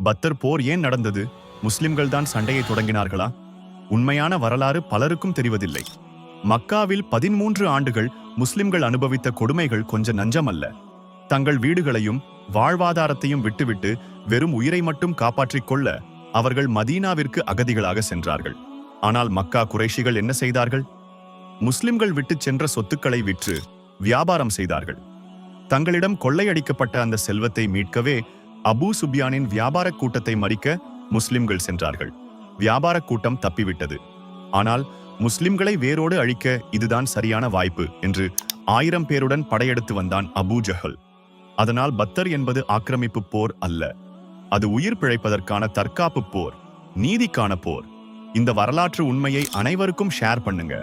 பத்தர் போர் ஏன் நடந்தது? முஸ்லிம்கள் தான் சண்டையை தொடங்கினார்களா? உண்மையான வரலாறு பலருக்கும் தெரிவதில்லை. மக்காவில் 13 ஆண்டுகள் முஸ்லிம்கள் அனுபவித்த கொடுமைகள் கொஞ்ச நஞ்சமல்ல. தங்கள் வீடுகளையும் வாழ்வாதாரத்தையும் விட்டுவிட்டு வெறும் உயிரை மட்டும் காப்பாற்றிக் கொள்ள அவர்கள் மதீனாவிற்கு அகதிகளாக சென்றார்கள். ஆனால் மக்கா குறைஷிகள் என்ன செய்தார்கள்? முஸ்லிம்கள் விட்டுச் சென்ற சொத்துக்களை விற்று வியாபாரம் செய்தார்கள். தங்களிடம் கொள்ளையடிக்கப்பட்ட அந்த செல்வத்தை மீட்கவே அபூ சுப்யானின் வியாபார கூட்டத்தை மறிக்க முஸ்லிம்கள் சென்றார்கள். வியாபார கூட்டம் தப்பிவிட்டது. ஆனால் முஸ்லிம்களை வேரோடு அழிக்க இதுதான் சரியான வாய்ப்பு என்று 1000 பேருடன் படையெடுத்து வந்தான் அபூ ஜஹல். அதனால் பத்தர் என்பது ஆக்கிரமிப்பு போர் அல்ல, அது உயிர் பிழைப்பதற்கான தற்காப்பு போர், நீதிக்கான போர். இந்த வரலாற்று உண்மையை அனைவருக்கும் ஷேர் பண்ணுங்க.